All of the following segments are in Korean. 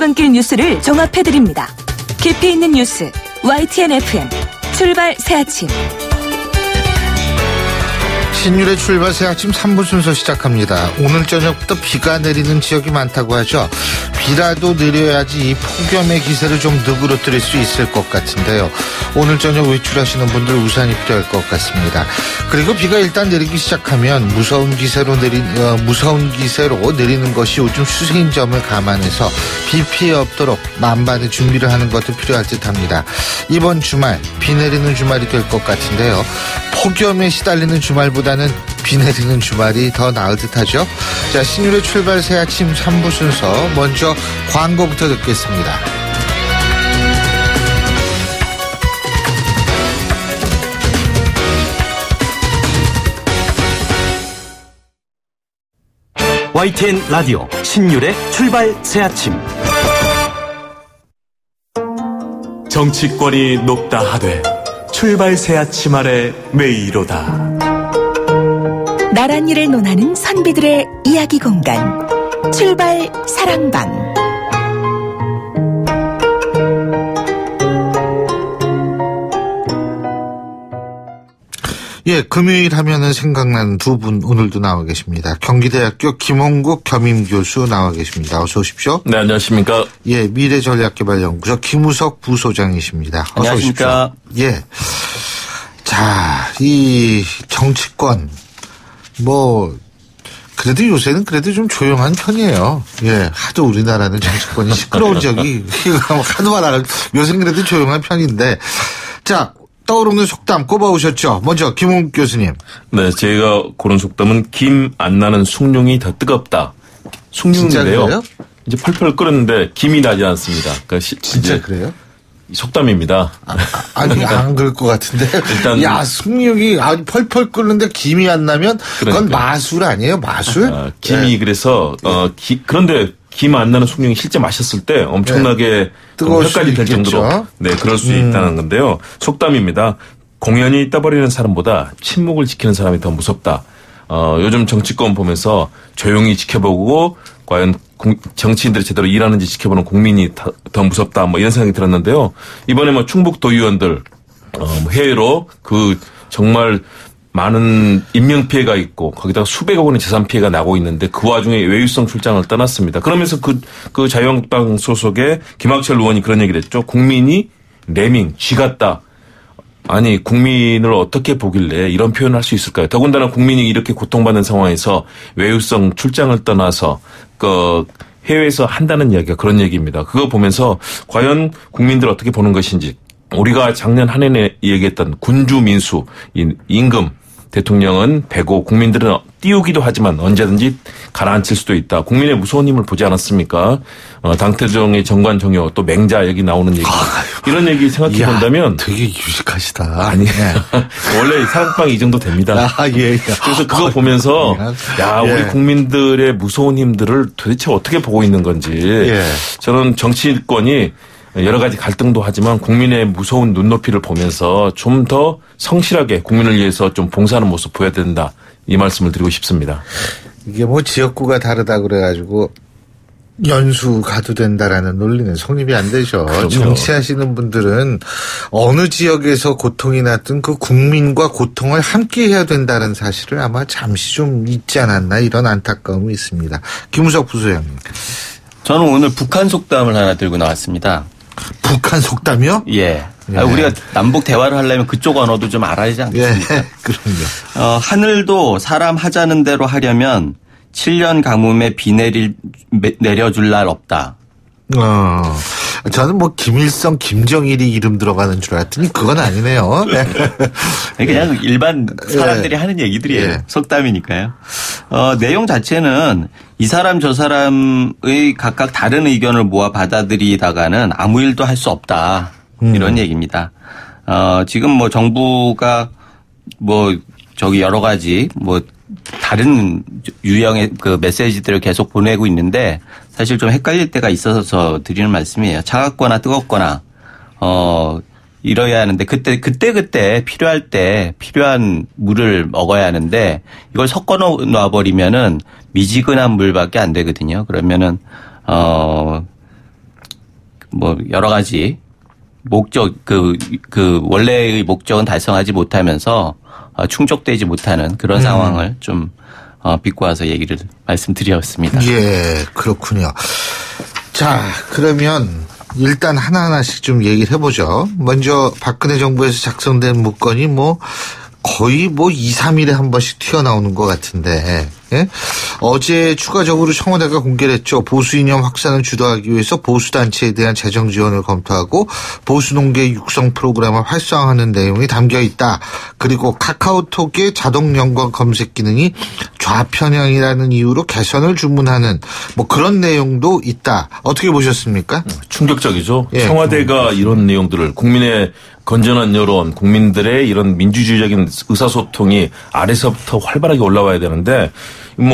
출근길 뉴스를 종합해드립니다. 깊이 있는 뉴스 YTN FM 출발 새아침. 신율의 출발 새아침 3부 순서 시작합니다. 오늘 저녁부터 비가 내리는 지역이 많다고 하죠. 비라도 내려야지 이 폭염의 기세를 좀 누그러뜨릴 수 있을 것 같은데요. 오늘 저녁 외출하시는 분들 우산이 필요할 것 같습니다. 그리고 비가 일단 내리기 시작하면 무서운 기세로 내리는 것이 요즘 추세인 점을 감안해서 비 피해 없도록 만반의 준비를 하는 것도 필요할 듯합니다. 이번 주말 비 내리는 주말이 될 것 같은데요. 폭염에 시달리는 주말보다는 비 내리는 주말이 더 나을 듯하죠. 자, 신율의 출발 새아침 3부 순서 먼저 광고부터 듣겠습니다. YTN 라디오 신율의 출발 새아침. 정치권이 높다 하되 출발 새아침 아래 메이로다. 나란 일을 논하는 선비들의 이야기 공간 출발 사랑방. 예, 금요일 하면은 생각나는 두 분 오늘도 나와 계십니다. 경기대학교 김홍국 겸임교수 나와 계십니다. 어서 오십시오. 네, 안녕하십니까. 예, 미래전략개발연구소 김우석 부소장이십니다. 어서 안녕하십니까. 오십시오. 예. 자, 이 정치권 그래도 요새는 좀 조용한 편이에요. 예, 하도 우리나라는 정치권이 시끄러운 적이 하도 많아. 요새는 그래도 조용한 편인데, 자. 떠오르는 속담 꼽아오셨죠. 먼저 김홍국 교수님. 네, 제가 고른 속담은 김 안 나는 숭늉이 더 뜨겁다. 숭늉인데요. 이제 펄펄 끓었는데 김이 나지 않습니다. 그러니까 진짜 그래요? 속담입니다. 아니 안 그럴 것 같은데. 일단 숭늉이 펄펄 끓는데 김이 안 나면 그건 마술 아니에요? 마술? 김이 네. 그래서 그런데 김 안 나는 숭늉이 실제 마셨을 때 엄청나게 혈까지 될 정도로 그럴 수 있다는 건데요. 속담입니다. 공연히 떠버리는 사람보다 침묵을 지키는 사람이 더 무섭다. 요즘 정치권 보면서 조용히 지켜보고 과연 정치인들이 제대로 일하는지 지켜보는 국민이 더 무섭다. 이런 생각이 들었는데요. 이번에 충북 도의원들 해외로 정말 많은 인명피해가 있고 거기다가 수백억 원의 재산 피해가 나고 있는데 그 와중에 외유성 출장을 떠났습니다. 그러면서 그 자유한국당 소속의 김학철 의원이 그런 얘기를 했죠. 국민이 레밍, 쥐 같다. 아니 국민을 어떻게 보길래 이런 표현을 할 수 있을까요? 더군다나 국민이 이렇게 고통받는 상황에서 외유성 출장을 떠나서 해외에서 한다는 이야기가 그런 얘기입니다. 그거 보면서 과연 국민들 어떻게 보는 것인지 우리가 작년 한 해에 얘기했던 군주민수 임금 대통령은 배고 국민들은 띄우기도 하지만 언제든지 가라앉힐 수도 있다. 국민의 무서운 힘을 보지 않았습니까? 당태정의 정관정요 또 맹자 얘기 나오는 얘기 이런 얘기 생각해 본다면 되게 유식하시다. 아니 원래 사랑방이 이 정도 됩니다. 예. 그래서 그거 보면서 우리 국민들의 무서운 힘들을 도대체 어떻게 보고 있는 건지 저는 정치권이 여러 가지 갈등도 하지만 국민의 무서운 눈높이를 보면서 좀 더 성실하게 국민을 위해서 좀 봉사하는 모습 보여야 된다. 이 말씀을 드리고 싶습니다. 이게 지역구가 다르다 그래가지고 연수 가도 된다라는 논리는 성립이 안 되죠. 그럼요. 정치하시는 분들은 어느 지역에서 고통이 났든 그 국민과 고통을 함께 해야 된다는 사실을 아마 잠시 좀 잊지 않았나 이런 안타까움이 있습니다. 김우석 부소장님. 저는 오늘 북한 속담을 하나 들고 나왔습니다. 북한 속담이요? 예. 우리가 남북 대화를 하려면 그쪽 언어도 좀 알아야 하지 않겠습니까? 예, 그럼요. 하늘도 사람 하자는 대로 하려면 7년 가뭄에 비 내려줄 날 없다. 저는 김일성, 김정일이 이름 들어가는 줄 알았더니 그건 아니네요. 그냥 일반 사람들이 하는 얘기들이에요. 속담이니까요. 내용 자체는 이 사람 저 사람의 각각 다른 의견을 모아 받아들이다가는 아무 일도 할 수 없다. 이런 얘기입니다. 지금 정부가 여러 가지 다른 유형의 메시지들을 계속 보내고 있는데 사실 좀 헷갈릴 때가 있어서 드리는 말씀이에요. 차갑거나 뜨겁거나 이뤄야 하는데 그때 필요할 때 필요한 물을 먹어야 하는데 이걸 섞어 놔버리면은 미지근한 물밖에 안 되거든요. 그러면은 뭐 여러 가지 목적 그 원래의 목적은 달성하지 못하면서 충족되지 못하는 그런 상황을 좀 비꼬아서 얘기를 말씀드렸습니다. 예, 그렇군요. 자, 그러면 일단 하나하나씩 좀 얘기를 해보죠. 먼저 박근혜 정부에서 작성된 문건이 거의 2, 3일에 한 번씩 튀어나오는 것 같은데, 예? 어제 추가적으로 청와대가 공개를 했죠. 보수 이념 확산을 주도하기 위해서 보수단체에 대한 재정 지원을 검토하고 보수농계 육성 프로그램을 활성화하는 내용이 담겨 있다. 그리고 카카오톡의 자동 연관 검색 기능이 좌편향이라는 이유로 개선을 주문하는 그런 내용도 있다. 어떻게 보셨습니까? 충격적이죠. 예, 청와대가 이런 내용들을 국민의 건전한 여론, 국민들의 이런 민주주의적인 의사소통이 아래서부터 활발하게 올라와야 되는데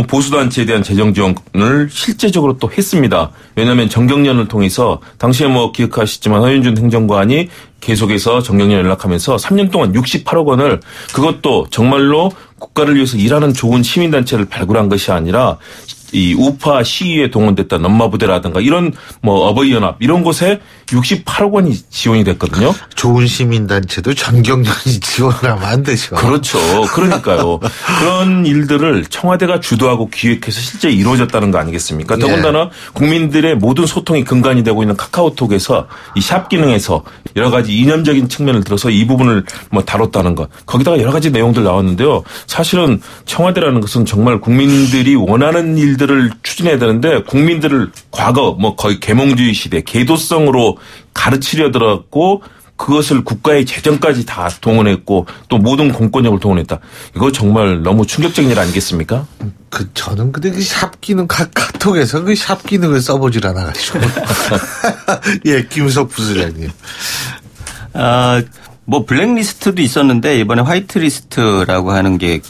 보수단체에 대한 재정 지원을 실제적으로 또 했습니다. 왜냐하면 정경련을 통해서 당시에 기억하시지만 허윤준 행정관이 계속해서 정경련 연락하면서 3년 동안 68억 원을 그것도 정말로 국가를 위해서 일하는 좋은 시민단체를 발굴한 것이 아니라 이 우파 시위에 동원됐던 엄마부대라든가 이런 어버이연합 이런 곳에 68억 원이 지원이 됐거든요. 좋은 시민단체도 전경련이 지원을 하면 안 되죠. 그렇죠. 그러니까요. 그런 일들을 청와대가 주도하고 기획해서 실제 이루어졌다는 거 아니겠습니까? 예. 더군다나 국민들의 모든 소통이 근간이 되고 있는 카카오톡에서 이 샵 기능에서 여러 가지 이념적인 측면을 들어서 이 부분을 다뤘다는 것. 거기다가 여러 가지 내용들 나왔는데요. 사실은 청와대라는 것은 정말 국민들이 원하는 일들을 추진해야 되는데 국민들을 과거 거의 계몽주의 시대 계도성으로 가르치려 들었고 그것을 국가의 재정까지 다 동원했고 또 모든 공권력을 동원했다. 이거 정말 너무 충격적인 일 아니겠습니까? 저는 근데 그 샵 기능 카톡에서 그 샵 기능을 써보질 않아가지고. 예, 김석 부수장님. 블랙리스트도 있었는데 이번에 화이트리스트라고 하는 게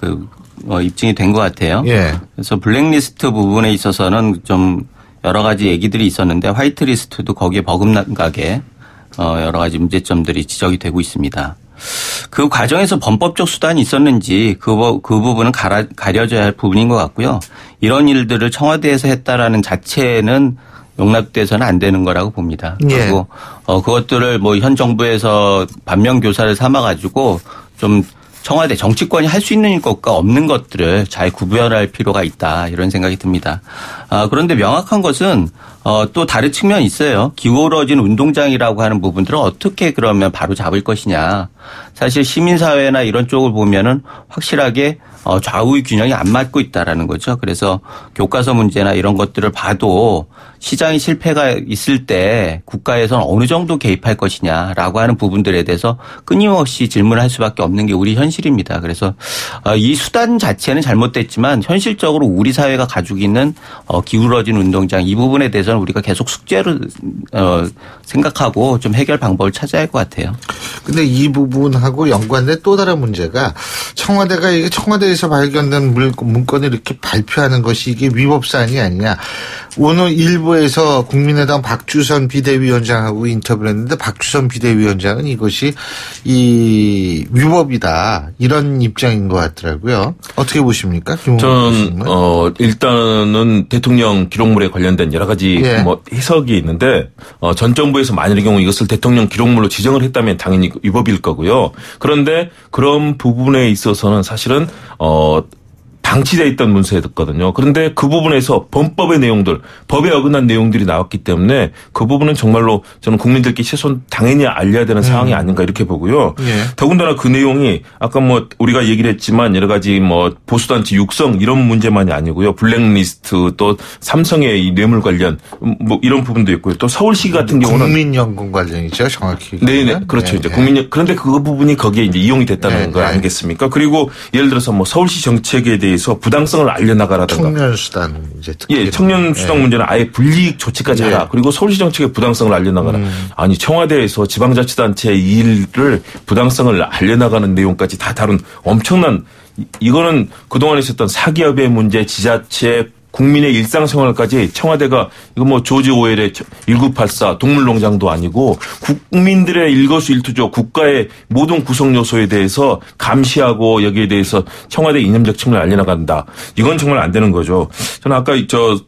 입증이 된 것 같아요. 예. 그래서 블랙리스트 부분에 있어서는 좀 여러 가지 얘기들이 있었는데 화이트리스트도 거기에 버금가게 여러 가지 문제점들이 지적이 되고 있습니다. 그 과정에서 범법적 수단이 있었는지 그 부분은 가려져야 할 부분인 것 같고요. 이런 일들을 청와대에서 했다라는 자체는 용납돼서는 안 되는 거라고 봅니다. 예. 그리고 그것들을 현 정부에서 반면교사를 삼아가지고 좀 청와대 정치권이 할 수 있는 것과 없는 것들을 잘 구별할 필요가 있다 이런 생각이 듭니다. 그런데 명확한 것은 또 다른 측면이 있어요. 기울어진 운동장이라고 하는 부분들을 어떻게 그러면 바로 잡을 것이냐. 사실 시민사회나 이런 쪽을 보면은 확실하게 좌우의 균형이 안 맞고 있다라는 거죠. 그래서 교과서 문제나 이런 것들을 봐도 시장이 실패가 있을 때 국가에서는 어느 정도 개입할 것이냐라고 하는 부분들에 대해서 끊임없이 질문을 할 수밖에 없는 게 우리 현실입니다. 그래서 이 수단 자체는 잘못됐지만 현실적으로 우리 사회가 가지고 있는 기울어진 운동장 이 부분에 대해서는 우리가 계속 숙제로 생각하고 좀 해결 방법을 찾아야 할 것 같아요. 근데 이 부분하고 연관된 또 다른 문제가 청와대가 이게 청와대에서 발견된 문건을 이렇게 발표하는 것이 이게 위법사안이 아니냐. 오늘 일부에서 국민의당 박주선 비대위원장하고 인터뷰를 했는데 박주선 비대위원장은 이것이 위법이다 이런 입장인 것 같더라고요. 어떻게 보십니까? 저는 일단은 대통령 기록물에 관련된 여러 가지 해석이 있는데 전 정부에서 만일의 경우 이것을 대통령 기록물로 지정을 했다면 당연히 위법일 거고요. 그런데 그런 부분에 있어서는 사실은 방치되어 있던 문서였거든요. 그런데 그 부분에서 범법의 내용들, 법에 어긋난 내용들이 나왔기 때문에 그 부분은 정말로 저는 국민들께 최소한 당연히 알려야 되는 상황이 아닌가 이렇게 보고요. 예. 더군다나 그 내용이 아까 우리가 얘기를 했지만 여러 가지 보수단체 육성 이런 문제만이 아니고요. 블랙리스트 또 삼성의 이 뇌물 관련 이런 부분도 있고요. 또 서울시 같은 경우는 국민연금 관련이죠, 정확히. 네네, 그렇죠. 이제 그런데 그 부분이 거기에 이제 이용이 됐다는 거 아니겠습니까? 그리고 예를 들어서 서울시 정책에 대해서 부당성을 알려나가라든가. 청년수당 이제 예, 청년수당 문제는 아예 불이익 조치까지 하라. 그리고 서울시 정책의 부당성을 알려나가라. 아니 청와대에서 지방자치단체의 일을 부당성을 알려나가는 내용까지 다 다룬 엄청난 이거는 그동안 있었던 사기업의 문제, 지자체 국민의 일상생활까지 청와대가 이거 뭐 조지 오웰의 1984 동물농장도 아니고 국민들의 일거수일투족 국가의 모든 구성 요소에 대해서 감시하고 여기에 대해서 청와대 이념적 측면을 알려나간다. 이건 정말 안 되는 거죠. 저는 아까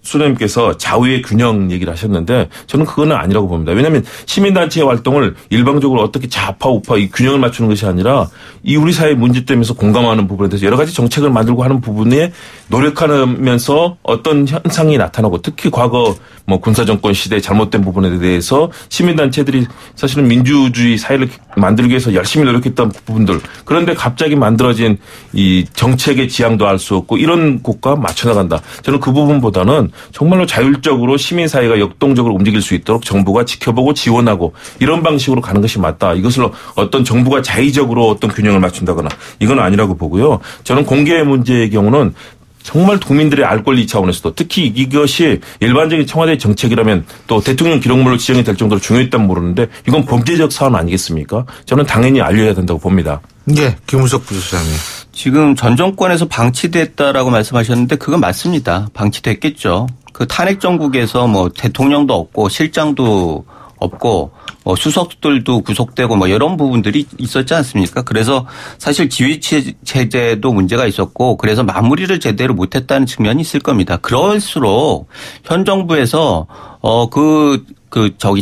수장님께서 좌우의 균형 얘기를 하셨는데 저는 그거는 아니라고 봅니다. 왜냐하면 시민단체의 활동을 일방적으로 어떻게 좌파 우파 이 균형을 맞추는 것이 아니라 이 우리 사회 문제점에서 공감하는 부분에 대해서 여러 가지 정책을 만들고 하는 부분에 노력하면서 어떤 현상이 나타나고 특히 과거 뭐 군사정권 시대의 잘못된 부분에 대해서 시민단체들이 사실은 민주주의 사회를 만들기 위해서 열심히 노력했던 부분들 그런데 갑자기 만들어진 이 정책의 지향도 알 수 없고 이런 곳과 맞춰나간다. 저는 그 부분보다는 정말로 자율적으로 시민사회가 역동적으로 움직일 수 있도록 정부가 지켜보고 지원하고 이런 방식으로 가는 것이 맞다. 이것을 어떤 정부가 자의적으로 어떤 균형을 맞춘다거나 이건 아니라고 보고요. 저는 공개 문제의 경우는 정말 국민들의 알 권리 차원에서도 특히 이것이 일반적인 청와대 정책이라면 또 대통령 기록물로 지정이 될 정도로 중요했다면 모르는데 이건 범죄적 사안 아니겠습니까? 저는 당연히 알려야 된다고 봅니다. 네, 김우석 부소장님. 지금 전 정권에서 방치됐다라고 말씀하셨는데 그건 맞습니다. 방치됐겠죠. 그 탄핵 정국에서 뭐 대통령도 없고 실장도 없고 뭐 수석들도 구속되고 뭐 이런 부분들이 있었지 않습니까? 그래서 사실 지휘 체제도 문제가 있었고 그래서 마무리를 제대로 못했다는 측면이 있을 겁니다. 그럴수록 현 정부에서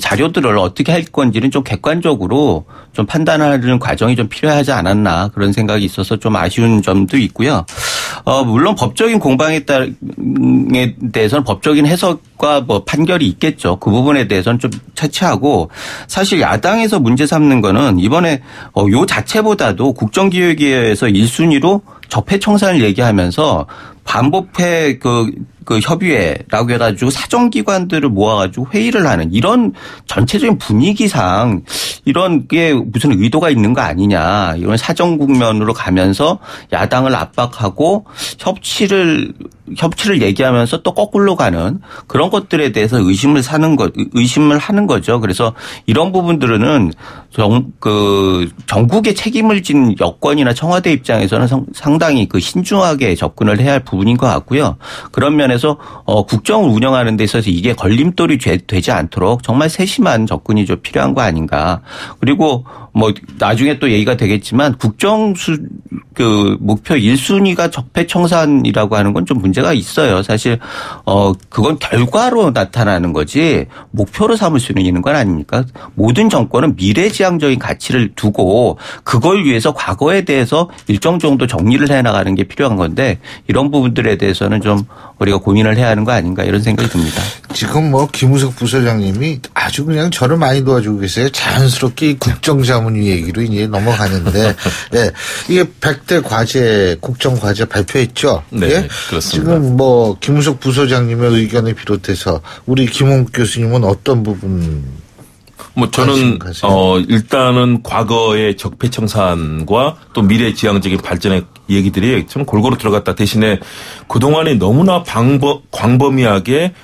자료들을 어떻게 할 건지는 좀 객관적으로 좀 판단하는 과정이 좀 필요하지 않았나 그런 생각이 있어서 좀 아쉬운 점도 있고요. 물론 법적인 공방에 대해서는 법적인 해석과 뭐 판결이 있겠죠. 그 부분에 대해서는 좀 차치하고 사실 야당에서 문제 삼는 거는 이번에 요 자체보다도 국정기획위에서 1순위로 적폐청산을 얘기하면서 반부패 그 협의회라고 해가지고 사정기관들을 모아가지고 회의를 하는 이런 전체적인 분위기상 이런 게 무슨 의도가 있는 거 아니냐. 이런 사정국면으로 가면서 야당을 압박하고 협치를 얘기하면서 또 거꾸로 가는 그런 것들에 대해서 의심을 하는 거죠. 그래서 이런 부분들은 전국의 책임을 진 여권이나 청와대 입장에서는 상당히 신중하게 접근을 해야 할 부분인 것 같고요. 그런 면에서 국정을 운영하는 데 있어서 이게 걸림돌이 되지 않도록 정말 세심한 접근이 좀 필요한 거 아닌가. 그리고 뭐 나중에 또 얘기가 되겠지만 목표 1순위가 적폐청산이라고 하는 건 좀 문제가 있어요. 사실 그건 결과로 나타나는 거지 목표로 삼을 수 있는 건 아닙니까? 모든 정권은 미래지향적인 가치를 두고 그걸 위해서 과거에 대해서 일정 정도 정리를 해나가는 게 필요한 건데 이런 부분들에 대해서는 좀 우리가 고민을 해야 하는 거 아닌가 이런 생각이 듭니다. 지금 뭐 김우석 부소장님이 아주 그냥 저를 많이 도와주고 계세요. 자연스럽게 국정자문위 얘기로 이제 넘어가는데 네, 이게 100대 과제 국정과제 발표했죠. 네, 예? 그렇습니다. 지금 뭐 김우석 부소장님의 의견을 비롯해서 우리 김홍 교수님은 어떤 부분? 뭐 저는 일단은 과거의 적폐청산과 또 미래지향적인 발전의 얘기들이 좀 골고루 들어갔다. 대신에 그동안에 너무나 광범위하게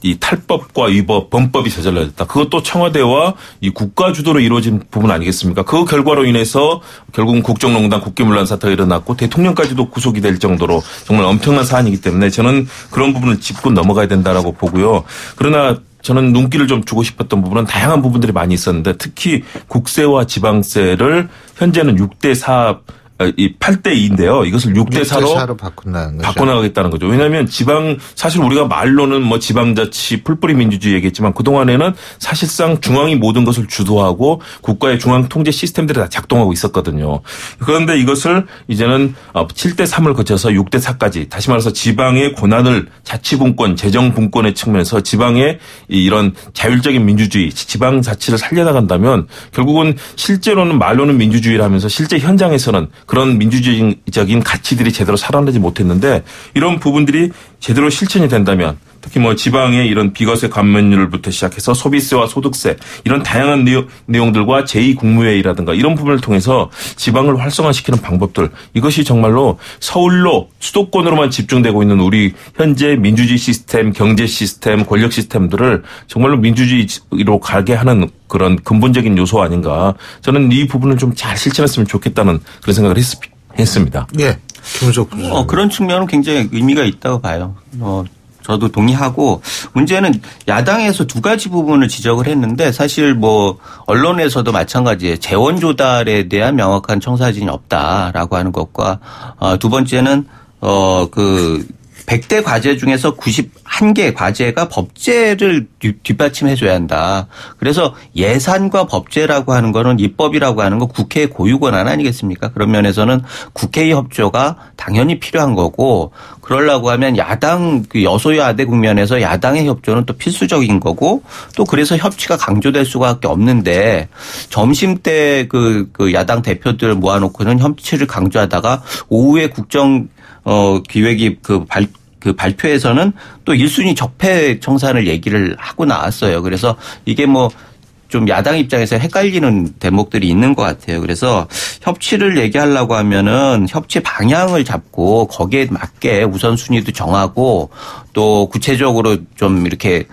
이 탈법과 위법, 범법이 저질러졌다. 그것도 청와대와 이 국가 주도로 이루어진 부분 아니겠습니까? 그 결과로 인해서 결국은 국정농단 국기문란 사태가 일어났고 대통령까지도 구속이 될 정도로 정말 엄청난 사안이기 때문에 저는 그런 부분을 짚고 넘어가야 된다라고 보고요. 그러나 저는 눈길을 좀 주고 싶었던 부분은 다양한 부분들이 많이 있었는데 특히 국세와 지방세를 현재는 6대4 이 8대2인데요. 이것을 6대4로 바꿔나가겠다는 거죠. 왜냐하면 사실 우리가 말로는 뭐 지방자치 풀뿌리 민주주의 얘기했지만 그동안에는 사실상 중앙이 모든 것을 주도하고 국가의 중앙 통제 시스템들이 다 작동하고 있었거든요. 그런데 이것을 이제는 7대3을 거쳐서 6대4까지 다시 말해서 지방의 권한을 자치분권, 재정분권의 측면에서 지방의 이런 자율적인 민주주의, 지방자치를 살려나간다면 결국은 실제로는 말로는 민주주의를 하면서 실제 현장에서는 그런 민주주의적인 가치들이 제대로 살아나지 못했는데 이런 부분들이 제대로 실천이 된다면 특히 뭐 지방의 이런 비과세 감면율부터 시작해서 소비세와 소득세 이런 다양한 내용들과 제2국무회의라든가 이런 부분을 통해서 지방을 활성화시키는 방법들 이것이 정말로 서울로 수도권으로만 집중되고 있는 우리 현재 민주주의 시스템, 경제 시스템, 권력 시스템들을 정말로 민주주의로 가게 하는 그런 근본적인 요소 아닌가. 저는 이 부분을 좀 잘 실천했으면 좋겠다는 그런 생각을 했습니다. 예. 김우석 그런 측면은 굉장히 의미가 있다고 봐요. 저도 동의하고 문제는 야당에서 두 가지 부분을 지적을 했는데 사실 뭐 언론에서도 마찬가지예요. 재원 조달에 대한 명확한 청사진이 없다라고 하는 것과 두 번째는 그 100대 과제 중에서 91개 과제가 법제를 뒷받침해 줘야 한다. 그래서 예산과 법제라고 하는 거는 입법이라고 하는 거 국회의 고유권한 아니겠습니까? 그런 면에서는 국회의 협조가 당연히 필요한 거고 그러려고 하면 야당 그 여소야대 국면에서 야당의 협조는 또 필수적인 거고 또 그래서 협치가 강조될 수밖에 없는데 점심때 그 야당 대표들 모아놓고는 협치를 강조하다가 오후에 국정 기획이 그 발표에서는 또 1순위 적폐 청산을 얘기를 하고 나왔어요. 그래서 이게 뭐 좀 야당 입장에서 헷갈리는 대목들이 있는 것 같아요. 그래서 협치를 얘기하려고 하면은 협치 방향을 잡고 거기에 맞게 우선순위도 정하고 또 구체적으로 좀 이렇게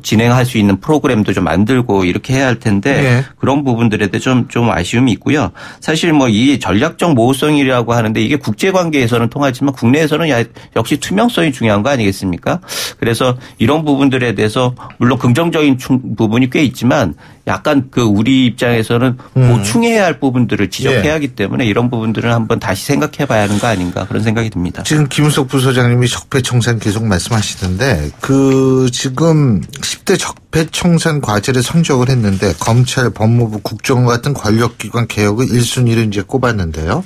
진행할 수 있는 프로그램도 좀 만들고 이렇게 해야 할 텐데 네. 그런 부분들에 대해 좀 아쉬움이 있고요. 사실 뭐 이 전략적 모호성이라고 하는데 이게 국제관계에서는 통하지만 국내에서는 역시 투명성이 중요한 거 아니겠습니까? 그래서 이런 부분들에 대해서 물론 긍정적인 부분이 꽤 있지만 약간 그 우리 입장에서는 보충해야 할 부분들을 지적해야 네. 하기 때문에 이런 부분들은 한번 다시 생각해 봐야 하는 거 아닌가 그런 생각이 듭니다. 지금 김은석 부소장님이 적폐청산 계속 말씀하시는데 그 지금 10대 적폐청산 과제를 성적을 했는데 검찰, 법무부, 국정원 같은 권력기관 개혁을 1순위로 이제 꼽았는데요.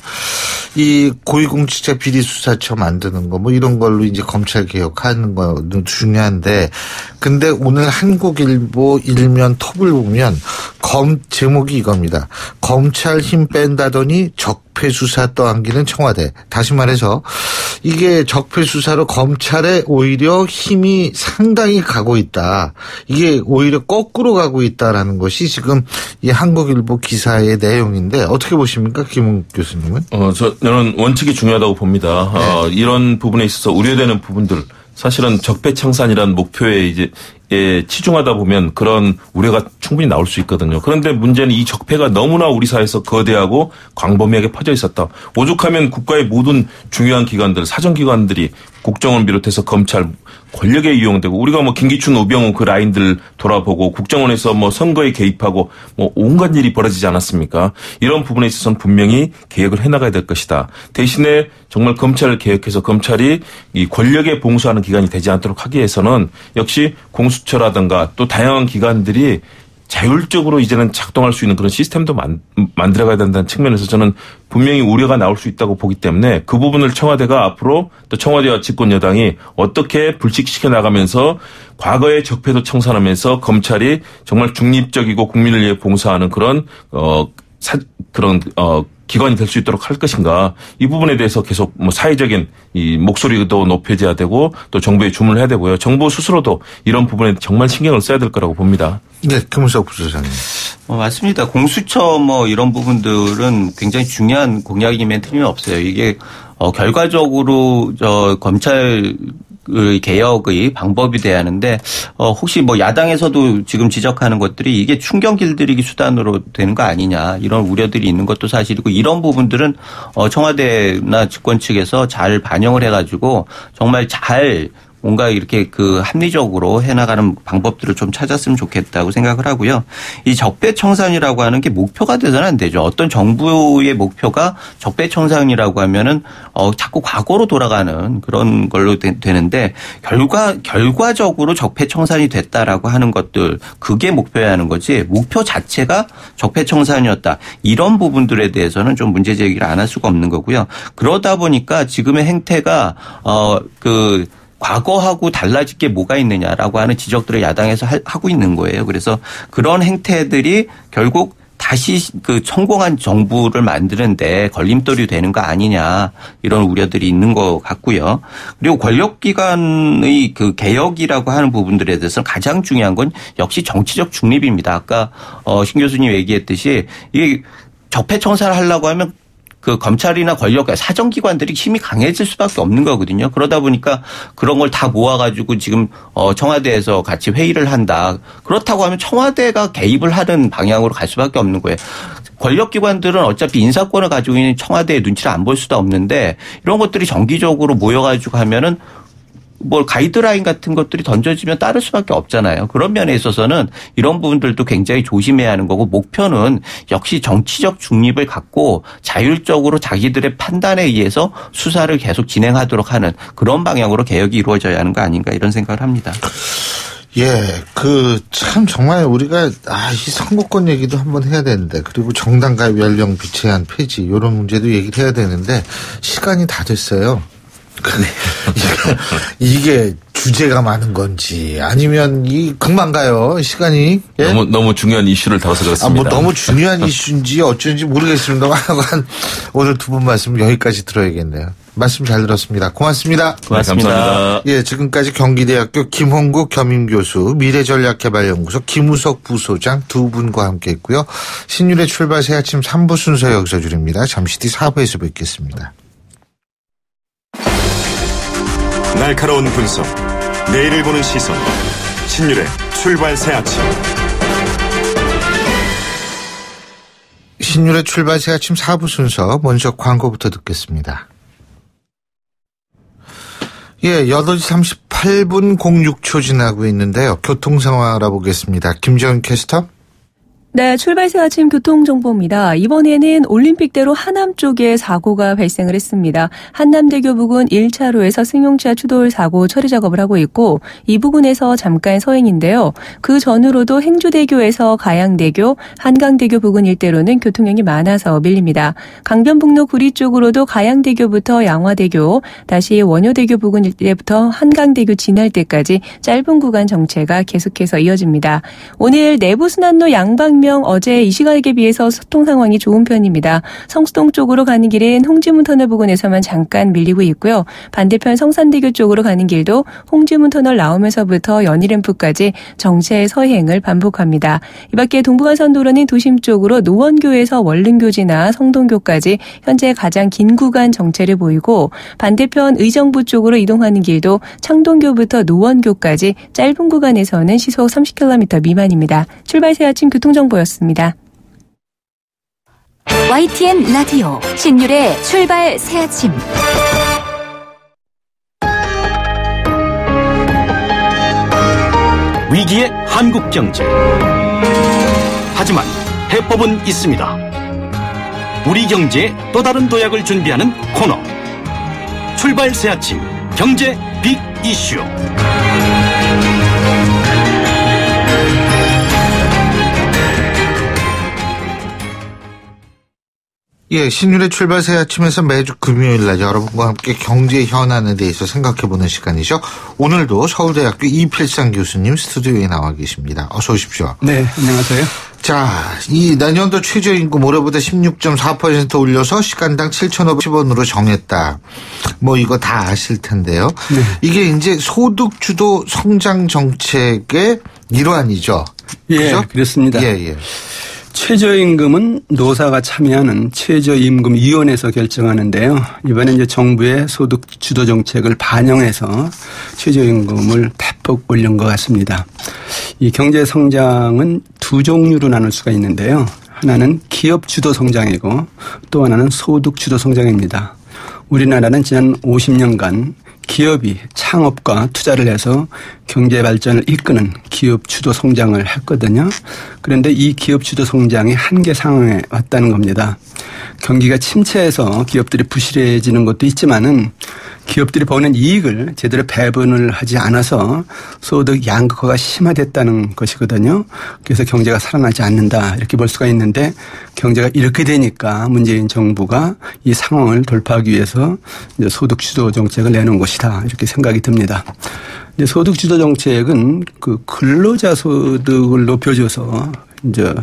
이 고위공직자 비리수사처 만드는 거 뭐 이런 걸로 이제 검찰 개혁하는 거는 중요한데 근데 오늘 한국일보 일면 톱을 보면 제목이 이겁니다. 검찰 힘 뺀다더니 적폐 수사 떠안기는 청와대. 다시 말해서 이게 적폐 수사로 검찰에 오히려 힘이 상당히 가고 있다. 이게 오히려 거꾸로 가고 있다라는 것이 지금 이 한국일보 기사의 내용인데 어떻게 보십니까, 김웅 교수님은? 저는 원칙이 중요하다고 봅니다. 네. 이런 부분에 있어서 우려되는 부분들. 사실은 적폐청산이라는 목표에 이제 치중하다 보면 그런 우려가 충분히 나올 수 있거든요. 그런데 문제는 이 적폐가 너무나 우리 사회에서 거대하고 광범위하게 퍼져 있었다. 오죽하면 국가의 모든 중요한 기관들, 사정기관들이 국정원 비롯해서 검찰 권력에 이용되고 우리가 뭐 김기춘, 우병우 그 라인들 돌아보고 국정원에서 뭐 선거에 개입하고 뭐 온갖 일이 벌어지지 않았습니까? 이런 부분에 있어서는 분명히 개혁을 해나가야 될 것이다. 대신에 정말 검찰을 개혁해서 검찰이 이 권력에 봉수하는 기관이 되지 않도록 하기 위해서는 역시 공수처라든가 또 다양한 기관들이 자율적으로 이제는 작동할 수 있는 그런 시스템도 만들어가야 된다는 측면에서 저는 분명히 우려가 나올 수 있다고 보기 때문에 그 부분을 청와대가 앞으로 또 청와대와 집권 여당이 어떻게 불식시켜 나가면서 과거의 적폐도 청산하면서 검찰이 정말 중립적이고 국민을 위해 봉사하는 그런 기관이 될 수 있도록 할 것인가. 이 부분에 대해서 계속 뭐 사회적인 이 목소리도 높여져야 되고 또 정부에 주문을 해야 되고요. 정부 스스로도 이런 부분에 정말 신경을 써야 될 거라고 봅니다. 네, 김은석 부소장님. 맞습니다. 공수처 뭐 이런 부분들은 굉장히 중요한 공약이면 틀림없어요. 이게 결과적으로 검찰 개혁의 방법이 돼야 하는데 혹시 뭐 야당에서도 지금 지적하는 것들이 이게 충격 길들이기 수단으로 되는 거 아니냐 이런 우려들이 있는 것도 사실이고 이런 부분들은 청와대나 집권 측에서 잘 반영을 해가지고 정말 잘 뭔가 이렇게 그 합리적으로 해나가는 방법들을 좀 찾았으면 좋겠다고 생각을 하고요. 이 적폐청산이라고 하는 게 목표가 돼서는 안 되죠. 어떤 정부의 목표가 적폐청산이라고 하면은 자꾸 과거로 돌아가는 그런 걸로 되는데 결과적으로 적폐청산이 됐다라고 하는 것들 그게 목표여야 하는 거지 목표 자체가 적폐청산이었다. 이런 부분들에 대해서는 좀 문제 제기를 안 할 수가 없는 거고요. 그러다 보니까 지금의 행태가 과거하고 달라질 게 뭐가 있느냐라고 하는 지적들을 야당에서 하고 있는 거예요. 그래서 그런 행태들이 결국 다시 그 성공한 정부를 만드는데 걸림돌이 되는 거 아니냐 이런 우려들이 있는 것 같고요. 그리고 권력기관의 그 개혁이라고 하는 부분들에 대해서는 가장 중요한 건 역시 정치적 중립입니다. 아까 신 교수님 얘기했듯이 이게 적폐청산을 하려고 하면 그 검찰이나 권력, 사정기관들이 힘이 강해질 수밖에 없는 거거든요. 그러다 보니까 그런 걸 다 모아가지고 지금 청와대에서 같이 회의를 한다. 그렇다고 하면 청와대가 개입을 하는 방향으로 갈 수밖에 없는 거예요. 권력기관들은 어차피 인사권을 가지고 있는 청와대의 눈치를 안 볼 수도 없는데 이런 것들이 정기적으로 모여가지고 하면은 뭐 가이드라인 같은 것들이 던져지면 따를 수밖에 없잖아요. 그런 면에 있어서는 이런 부분들도 굉장히 조심해야 하는 거고 목표는 역시 정치적 중립을 갖고 자율적으로 자기들의 판단에 의해서 수사를 계속 진행하도록 하는 그런 방향으로 개혁이 이루어져야 하는 거 아닌가 이런 생각을 합니다. 예, 참 정말 우리가 이 선거권 얘기도 한번 해야 되는데 그리고 정당 가입 연령 비제한 폐지 이런 문제도 얘기를 해야 되는데 시간이 다 됐어요. 이게 주제가 많은 건지 아니면 금방 가요 시간이. 예? 너무 중요한 이슈를 다뤄서 그렇습니다. 너무 중요한 이슈인지 어쩐지 모르겠습니다. 오늘 두 분 말씀 여기까지 들어야겠네요. 말씀 잘 들었습니다. 고맙습니다. 고맙습니다. 네, 감사합니다. 예, 지금까지 경기대학교 김홍국 겸임교수, 미래전략개발연구소 김우석 부소장 두 분과 함께했고요. 신율의 출발 새 아침 3부 순서 여기서 줄입니다. 잠시 뒤 4부에서 뵙겠습니다. 날카로운 분석, 내일을 보는 시선, 신율의 출발 새 아침. 신율의 출발 새 아침 4부 순서 먼저 광고부터 듣겠습니다. 예, 8시 38분 06초 지나고 있는데요. 교통 상황 알아보겠습니다. 김지연 캐스터. 네, 출발 새 아침 교통정보입니다. 이번에는 올림픽대로 하남 쪽에 사고가 발생을 했습니다. 한남대교 부근 1차로에서 승용차 추돌 사고 처리 작업을 하고 있고 이 부근에서 잠깐 서행인데요. 그 전으로도 행주대교에서 가양대교, 한강대교 부근 일대로는 교통량이 많아서 밀립니다. 강변북로 구리 쪽으로도 가양대교부터 양화대교, 다시 원효대교 부근 일대부터 한강대교 지날 때까지 짧은 구간 정체가 계속해서 이어집니다. 오늘 내부순환로 양방면 어제 이 시각에 비해서 소통 상황이 좋은 편입니다. 성수동 쪽으로 가는 길은 홍지문 터널 부근에서만 잠깐 밀리고 있고요. 반대편 성산대교 쪽으로 가는 길도 홍지문 터널 나오면서부터 연희램프까지 정체 서행을 반복합니다. 이 밖에 동부간선도로는 도심 쪽으로 노원교에서 원릉교 지나 성동교까지 현재 가장 긴 구간 정체를 보이고 반대편 의정부 쪽으로 이동하는 길도 창동교부터 노원교까지 짧은 구간에서는 시속 30km 미만입니다. 출발 새 아침 교통정보였습니다. YTN 라디오 신율의 출발 새 아침. 위기의 한국 경제. 하지만 해법은 있습니다. 우리 경제에 또 다른 도약을 준비하는 코너. 출발 새 아침 경제 빅 이슈. 예, 신율의 출발 새 아침에서 매주 금요일 날 여러분과 함께 경제 현안에 대해서 생각해보는 시간이죠. 오늘도 서울대학교 이필상 교수님 스튜디오에 나와 계십니다. 어서 오십시오. 네, 안녕하세요. 자, 이 내년도 최저임금 올해보다 16.4% 올려서 시간당 7,510원으로 정했다. 이거 다 아실 텐데요. 네. 이게 이제 소득주도 성장 정책의 일환이죠. 예, 그죠? 그렇습니다. 예. 최저임금은 노사가 참여하는 최저임금위원회에서 결정하는데요. 이번에 이제 정부의 소득주도 정책을 반영해서 최저임금을 대폭 올린 것 같습니다. 이 경제 성장은 두 종류로 나눌 수가 있는데요. 하나는 기업 주도 성장이고 또 하나는 소득 주도 성장입니다. 우리나라는 지난 50년간 기업이 창업과 투자를 해서 경제 발전을 이끄는 기업 주도 성장을 했거든요. 그런데 이 기업 주도 성장이 한계 상황에 왔다는 겁니다. 경기가 침체해서 기업들이 부실해지는 것도 있지만은 기업들이 버는 이익을 제대로 배분을 하지 않아서 소득 양극화가 심화됐다는 것이거든요. 그래서 경제가 살아나지 않는다 이렇게 볼 수가 있는데 경제가 이렇게 되니까 문재인 정부가 이 상황을 돌파하기 위해서 이제 소득 주도 정책을 내놓은 것이다 이렇게 생각이 듭니다. 근데 소득 주도 정책은 그 근로자 소득을 높여줘서 이제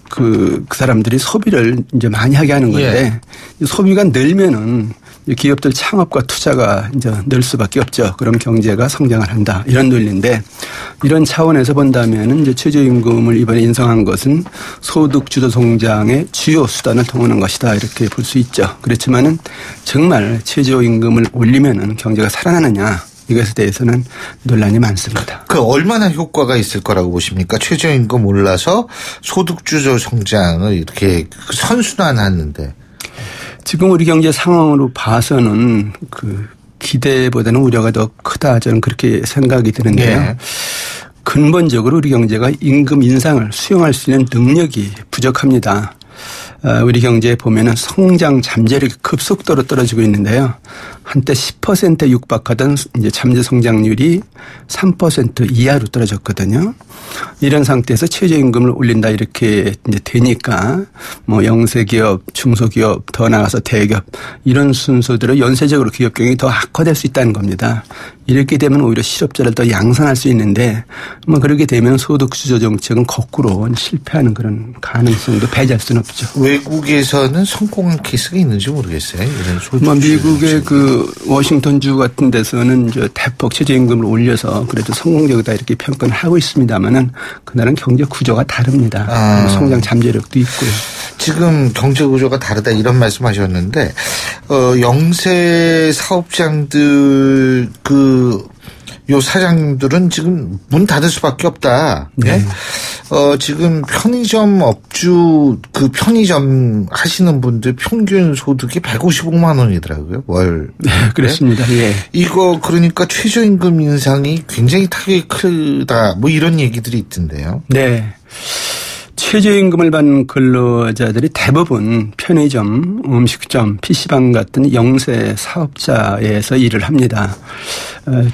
그 사람들이 소비를 이제 많이 하게 하는 건데 소비가 늘면은 기업들 창업과 투자가 이제 늘 수밖에 없죠. 그럼 경제가 성장을 한다. 이런 논리인데 이런 차원에서 본다면은 이제 최저임금을 이번에 인상한 것은 소득 주도 성장의 주요 수단을 통하는 것이다. 이렇게 볼 수 있죠. 그렇지만은 정말 최저임금을 올리면은 경제가 살아나느냐. 이것에 대해서는 논란이 많습니다. 얼마나 효과가 있을 거라고 보십니까? 최저임금 올라서 소득주도 성장을 이렇게 선순환하는데. 지금 우리 경제 상황으로 봐서는 기대보다는 우려가 더 크다 저는 그렇게 생각이 드는데요. 예. 근본적으로 우리 경제가 임금 인상을 수용할 수 있는 능력이 부족합니다. 우리 경제에 보면은 성장 잠재력이 급속도로 떨어지고 있는데요. 한때 10%에 육박하던 이제 잠재 성장률이 3% 이하로 떨어졌거든요. 이런 상태에서 최저임금을 올린다 이렇게 이제 되니까 뭐 영세기업, 중소기업, 더 나아가서 대기업 이런 순서대로 연쇄적으로 기업 경영이 더 악화될 수 있다는 겁니다. 이렇게 되면 오히려 실업자를 더 양산할 수 있는데 뭐 그렇게 되면 소득 주도 정책은 거꾸로 실패하는 그런 가능성도 배제할 수는 없죠. 외국에서는 성공한 케이스가 있는지 모르겠어요. 이런 소득 뭐 미국의 그 워싱턴주 같은 데서는 이제 대폭 최저임금을 올려서 그래도 성공적이다 이렇게 평가를 하고 있습니다만은 그날은 경제 구조가 다릅니다. 성장 잠재력도 있고요. 지금 경제 구조가 다르다 이런 말씀하셨는데 영세 사업장들 요 사장님들은 지금 문 닫을 수밖에 없다. 네. 지금 편의점 업주 편의점 하시는 분들 평균 소득이 155만 원이더라고요. 월. 네, 그렇습니다. 예. 이거 그러니까 최저임금 인상이 굉장히 타격이 크다. 뭐 이런 얘기들이 있던데요. 네. 최저임금을 받는 근로자들이 대부분 편의점, 음식점, PC방 같은 영세 사업자에서 일을 합니다.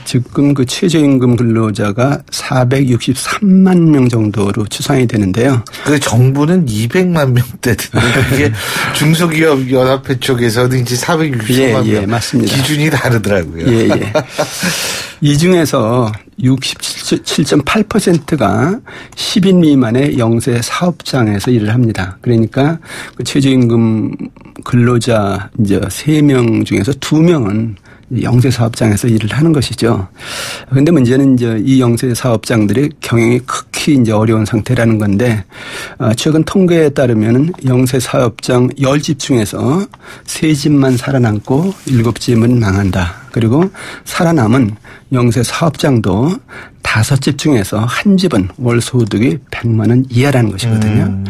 지금 그 최저임금 근로자가 463만 명 정도로 추산이 되는데요. 그 정부는 200만 명대던데 그게 중소기업 연합회 쪽에서는 이제 460만 명. 맞습니다. 기준이 다르더라고요. 예. 이 중에서 67.8%가 10인 미만의 영세 사업장에서 일을 합니다. 그러니까 그 최저임금 근로자 이제 3명 중에서 2명은 영세 사업장에서 일을 하는 것이죠. 그런데 문제는 이제 이 영세 사업장들의 경영이 극히 이제 어려운 상태라는 건데, 최근 통계에 따르면 영세 사업장 10집 중에서 3집만 살아남고 7집은 망한다. 그리고 살아남은 영세 사업장도 5집 중에서 1집은 월 소득이 100만 원 이하라는 것이거든요.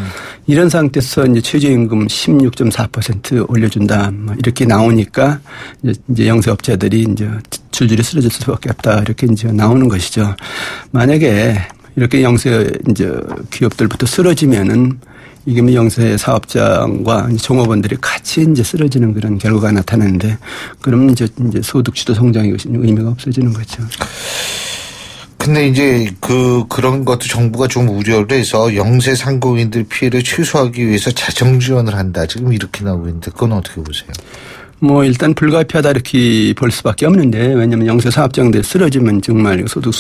이런 상태에서 이제 최저임금 16.4% 올려준다. 뭐 이렇게 나오니까 이제 영세업자들이 이제 줄줄이 쓰러질 수밖에 없다. 이렇게 이제 나오는 것이죠. 만약에 이렇게 영세 이제 기업들부터 쓰러지면은 이게 뭐 영세 사업장과 종업원들이 같이 이제 쓰러지는 그런 결과가 나타나는데, 그러면 이제 소득 주도 성장이 의미가 없어지는 거죠. 근데 이제 그런 것도 정부가 좀 우려를 해서 영세 상공인들 피해를 최소화하기 위해서 재정 지원을 한다. 지금 이렇게 나오고 있는데 그건 어떻게 보세요? 뭐 일단 불가피하다 이렇게 볼 수밖에 없는데, 왜냐하면 영세 사업장들 쓰러지면 정말 소득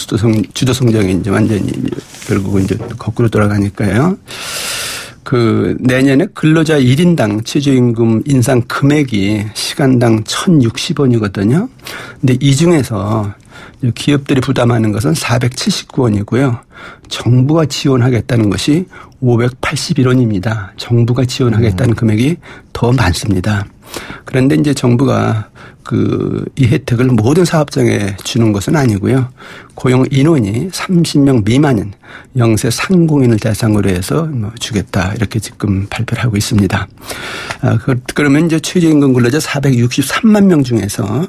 주도 성장이 이제 완전히 결국은 이제 거꾸로 돌아가니까요. 내년에 근로자 1인당 최저임금 인상 금액이 시간당 1,060원이거든요. 근데 이 중에서 기업들이 부담하는 것은 479원이고요. 정부가 지원하겠다는 것이 581원입니다. 정부가 지원하겠다는 금액이 더 많습니다. 그런데 이제 정부가 이 혜택을 모든 사업장에 주는 것은 아니고요. 고용 인원이 30명 미만인 영세 상공인을 대상으로 해서 주겠다 이렇게 지금 발표를 하고 있습니다. 그러면 이제 최저임금 근로자 463만 명 중에서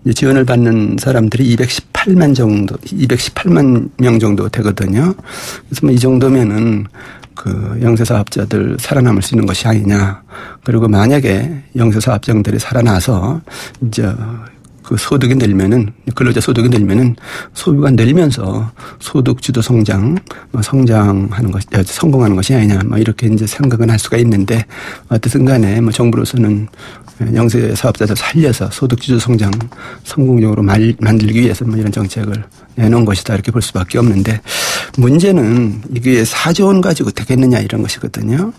이제 지원을 받는 사람들이 218만 명 정도 되거든요. 그래서 뭐 이 정도면은 영세 사업자들 살아남을 수 있는 것이 아니냐. 그리고 만약에 영세 사업장들이 살아나서 이제 소득이 늘면은, 근로자 소득이 늘면은 소비가 늘면서 소득 주도 성장하는 것이, 성공하는 것이 아니냐. 뭐 이렇게 이제 생각은 할 수가 있는데, 어쨌든 간에 뭐 정부로서는 영세 사업자들 살려서 소득 주도 성장 성공적으로 만들기 위해서 뭐 이런 정책을 내놓은 것이다 이렇게 볼 수밖에 없는데, 문제는 이게 4조 원 가지고 되겠느냐 이런 것이거든요.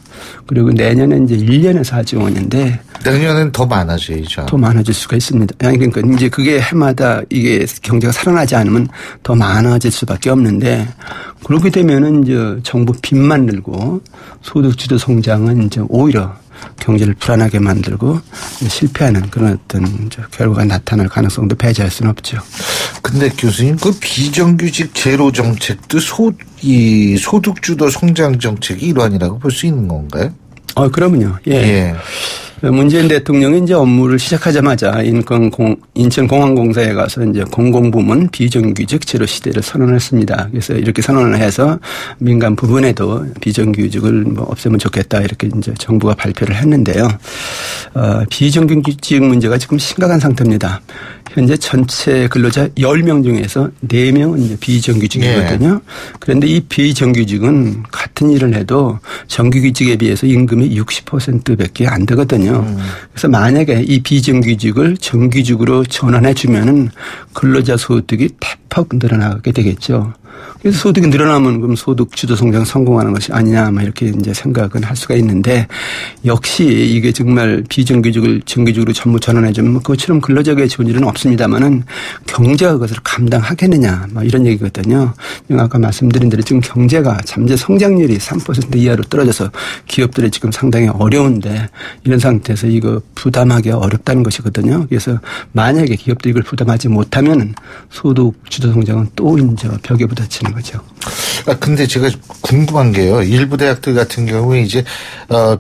그리고 내년은 이제 1년에 4조 원인데 내년엔 더 많아져야죠. 더 많아질 수가 있습니다. 그러니까 이제 그게 해마다 이게 경제가 살아나지 않으면 더 많아질 수밖에 없는데, 그렇게 되면은 이제 정부 빚만 늘고 소득 주도 성장은 이제 오히려 경제를 불안하게 만들고 실패하는 그런 어떤 결과가 나타날 가능성도 배제할 수는 없죠. 근데 교수님, 비정규직 제로 정책도 소득 주도 성장 정책이 일환이라고 볼 수 있는 건가요? 그러면요. 예. 문재인 대통령이 이제 업무를 시작하자마자 인천공항공사에 가서 이제 공공부문 비정규직 제로 시대를 선언했습니다. 그래서 이렇게 선언을 해서 민간 부분에도 비정규직을 뭐 없애면 좋겠다 이렇게 이제 정부가 발표를 했는데요. 비정규직 문제가 지금 심각한 상태입니다. 현재 전체 근로자 10명 중에서 4명은 이제 비정규직이거든요. 그런데 이 비정규직은 같은 일을 해도 정규직에 비해서 임금이 60%밖에 안 되거든요. 그래서 만약에 이 비정규직을 정규직으로 전환해 주면은 근로자 소득이 대폭 늘어나게 되겠죠. 그래서 소득이 늘어나면 그럼 소득 주도 성장 성공하는 것이 아니냐 막 이렇게 이제 생각은 할 수가 있는데 역시 이게 정말 비정규직을 정규직으로 전부 전환해 주면 그것처럼 근로자에게 좋은 일은 없습니다만은 경제가 그것을 감당하겠느냐 막 이런 얘기거든요. 아까 말씀드린 대로 지금 경제가 잠재 성장률이 3% 이하로 떨어져서 기업들이 지금 상당히 어려운데 이런 상태에서 이거 부담하기 어렵다는 것이거든요. 그래서 만약에 기업들이 이걸 부담하지 못하면 소득 주도 성장은 또 이제 벽에 부딪히는 거죠. 근데 제가 궁금한 게요. 일부 대학들 같은 경우에 이제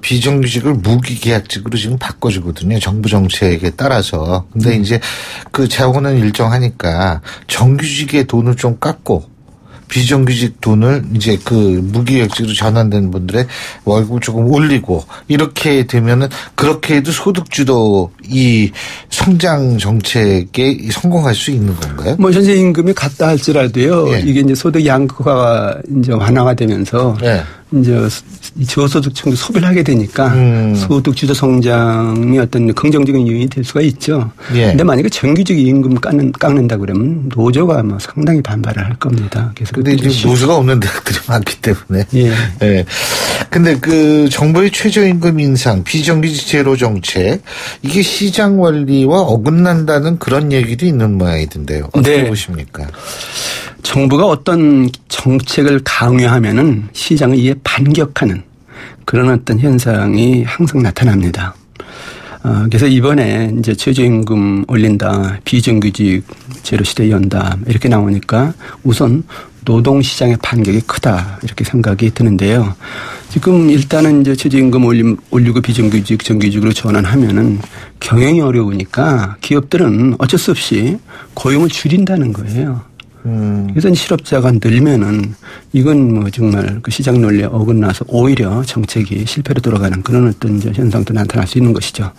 비정규직을 무기계약직으로 지금 바꿔주거든요. 정부 정책에 따라서. 근데 이제 그 재원은 일정하니까 정규직의 돈을 좀 깎고 비정규직 돈을 이제 그 무기계약직으로 전환된 분들의 월급 조금 올리고 이렇게 되면은 그렇게 해도 소득주도 이 성장 정책에 성공할 수 있는 건가요? 뭐 현재 임금이 같다 할지라도요. 이게 이제 소득 양극화가 이제 완화가 되면서 이제 저소득층도 소비를 하게 되니까 소득 주도 성장이 어떤 긍정적인 요인이 될 수가 있죠. 그런데 만약에 정규직 임금 깎는다 그러면 노조가 뭐 상당히 반발을 할 겁니다. 그래서 근데 이제 노조가 없는 대학들이 많기 때문에. 근데 그 정부의 최저임금 인상, 비정규직 제로 정책 이게 시장 원리와 어긋난다는 그런 얘기도 있는 모양이던데요. 어떻게 보십니까? 정부가 어떤 정책을 강요하면은 시장을 이에 반격하는 그런 어떤 현상이 항상 나타납니다. 그래서 이번에 이제 최저임금 올린다, 비정규직 제로 시대 연다 이렇게 나오니까 우선 노동시장의 반격이 크다 이렇게 생각이 드는데요. 지금 일단은 이제 최저임금 올리고 비정규직 정규직으로 전환하면은 경영이 어려우니까 기업들은 어쩔 수 없이 고용을 줄인다는 거예요. 그래서 실업자가 늘면은 이건 뭐 정말 그 시장 논리에 어긋나서 오히려 정책이 실패로 돌아가는 그런 어떤 이제 현상도 나타날 수 있는 것이죠.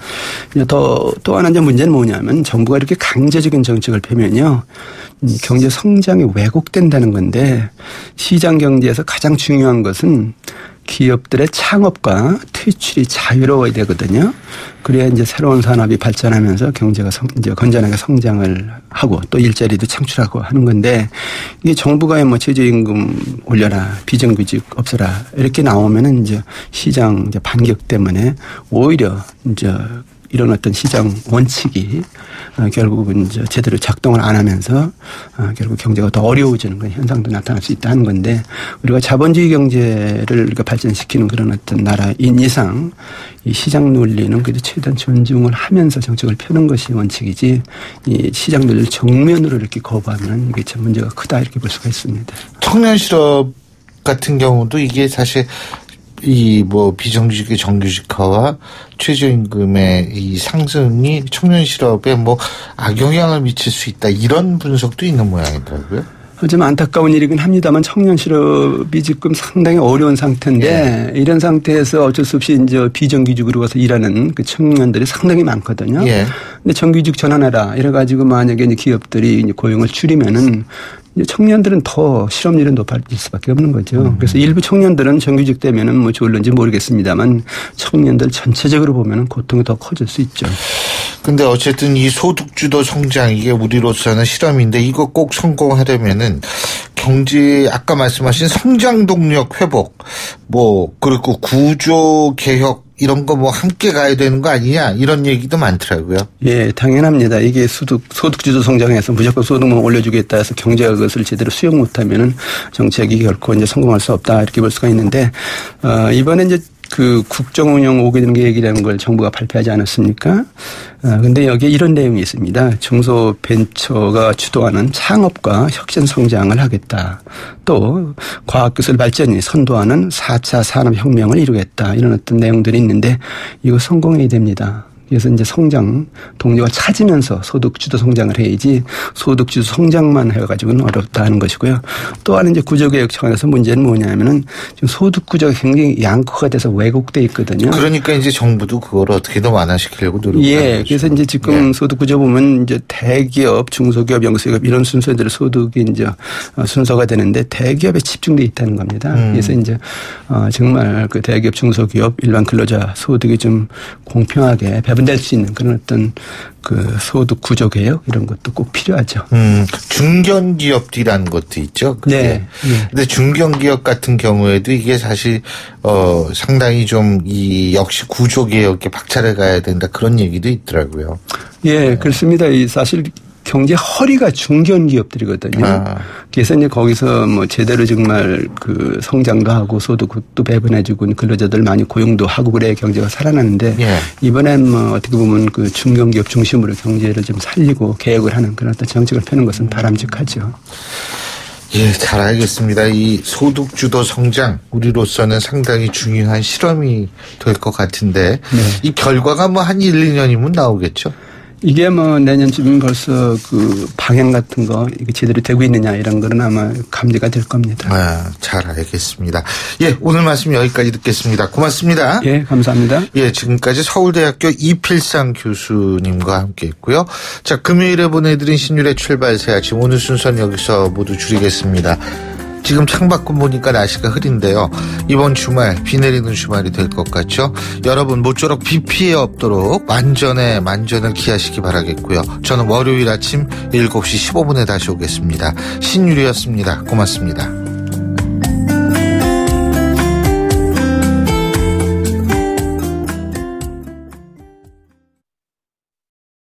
또 하나 이제 문제는 뭐냐면 정부가 이렇게 강제적인 정책을 펴면요. 경제 성장이 왜곡된다는 건데 시장 경제에서 가장 중요한 것은 기업들의 창업과 퇴출이 자유로워야 되거든요. 그래야 이제 새로운 산업이 발전하면서 경제가 이제 건전하게 성장을 하고 또 일자리도 창출하고 하는 건데 이게 정부가 뭐 최저임금 올려라, 비정규직 없애라 이렇게 나오면은 이제 시장 이제 반격 때문에 오히려 이제 이런 어떤 시장 원칙이 결국은 이제 제대로 작동을 안 하면서 결국 경제가 더 어려워지는 그런 현상도 나타날 수 있다는 건데 우리가 자본주의 경제를 우리가 발전시키는 그런 어떤 나라인 이상 이 시장 논리는 그래도 최대한 존중을 하면서 정책을 펴는 것이 원칙이지 이 시장 논리를 정면으로 이렇게 거부하면 이게 참 문제가 크다 이렇게 볼 수가 있습니다. 청년 실업 같은 경우도 이게 사실 이 뭐 비정규직의 정규직화와 최저임금의 이 상승이 청년 실업에 뭐 악영향을 미칠 수 있다 이런 분석도 있는 모양이더라고요. 하지만 안타까운 일이긴 합니다만 청년 실업이 지금 상당히 어려운 상태인데 이런 상태에서 어쩔 수 없이 이제 비정규직으로 가서 일하는 그 청년들이 상당히 많거든요. 근데 정규직 전환해라 이래가지고 만약에 이제 기업들이 이제 고용을 줄이면은 이제 청년들은 더 실업률은 높아질 수밖에 없는 거죠. 그래서 일부 청년들은 정규직 되면은 뭐 좋을런지 모르겠습니다만 청년들 전체적으로 보면은 고통이 더 커질 수 있죠. 근데 어쨌든 이 소득주도 성장 이게 우리로서는 실험인데 이거 꼭 성공하려면은 경제 아까 말씀하신 성장 동력 회복 뭐 그리고 구조 개혁 이런 거 뭐 함께 가야 되는 거 아니냐 이런 얘기도 많더라고요. 예, 당연합니다. 이게 소득주도 성장해서 무조건 소득만 올려주겠다 해서 경제가 그것을 제대로 수용 못하면은 정책이 결코 이제 성공할 수 없다 이렇게 볼 수가 있는데 이번에 이제 그 국정운영 5개 등의 얘기라는 걸 정부가 발표하지 않았습니까? 근데 여기에 이런 내용이 있습니다. 중소벤처가 주도하는 창업과 혁신 성장을 하겠다. 또 과학기술 발전이 선도하는 4차 산업혁명을 이루겠다. 이런 어떤 내용들이 있는데 이거 성공해야 됩니다. 그래서 이제 성장 동력을 찾으면서 소득주도 성장을 해야지 소득주도 성장만 해가지고는 어렵다는 것이고요. 또 하나 이제 구조개혁 차원에서 문제는 뭐냐면은 지금 소득 구조가 굉장히 양극화가 돼서 왜곡돼 있거든요. 그러니까 이제 정부도 그걸 어떻게든 완화시키려고 노력하는 거죠. 그래서 이제 지금 소득 구조 보면 이제 대기업, 중소기업, 영세기업 이런 순서대로 소득이 이제 순서가 되는데 대기업에 집중돼 있다는 겁니다. 그래서 이제 정말 그 대기업, 중소기업, 일반 근로자 소득이 좀 공평하게 배분될 수 있는 그런 어떤 그 소득 구조 개혁 이런 것도 꼭 필요하죠. 중견기업이라는 것도 있죠. 그게. 네. 근데 중견기업 같은 경우에도 이게 사실 상당히 좀 이 역시 구조 개혁에 박차를 가야 된다 그런 얘기도 있더라고요. 예, 그렇습니다. 이 사실 경제 허리가 중견기업들이거든요. 그래서 이제 거기서 뭐 제대로 정말 그 성장도 하고 소득도 배분해주고 근로자들 많이 고용도 하고 그래야 경제가 살아나는데 이번엔 뭐 어떻게 보면 그 중견기업 중심으로 경제를 좀 살리고 개혁을 하는 그런 어떤 정책을 펴는 것은 바람직하죠. 예, 잘 알겠습니다. 이 소득주도 성장 우리로서는 상당히 중요한 실험이 될 것 같은데 이 결과가 뭐 한 1, 2년이면 나오겠죠? 이게 뭐 내년쯤이면 벌써 그 방향 같은 거 이게 제대로 되고 있느냐 이런 거는 아마 감지가 될 겁니다. 잘 알겠습니다. 예, 오늘 말씀 여기까지 듣겠습니다. 고맙습니다. 예, 감사합니다. 예, 지금까지 서울대학교 이필상 교수님과 함께했고요. 자, 금요일에 보내드린 신율의 출발 새 아침 오늘 순서는 여기서 모두 줄이겠습니다. 지금 창밖을 보니까 날씨가 흐린데요. 이번 주말 비 내리는 주말이 될 것 같죠. 여러분 모쪼록 비 피해 없도록 만전을 기하시기 바라겠고요. 저는 월요일 아침 7시 15분에 다시 오겠습니다. 신유리였습니다. 고맙습니다.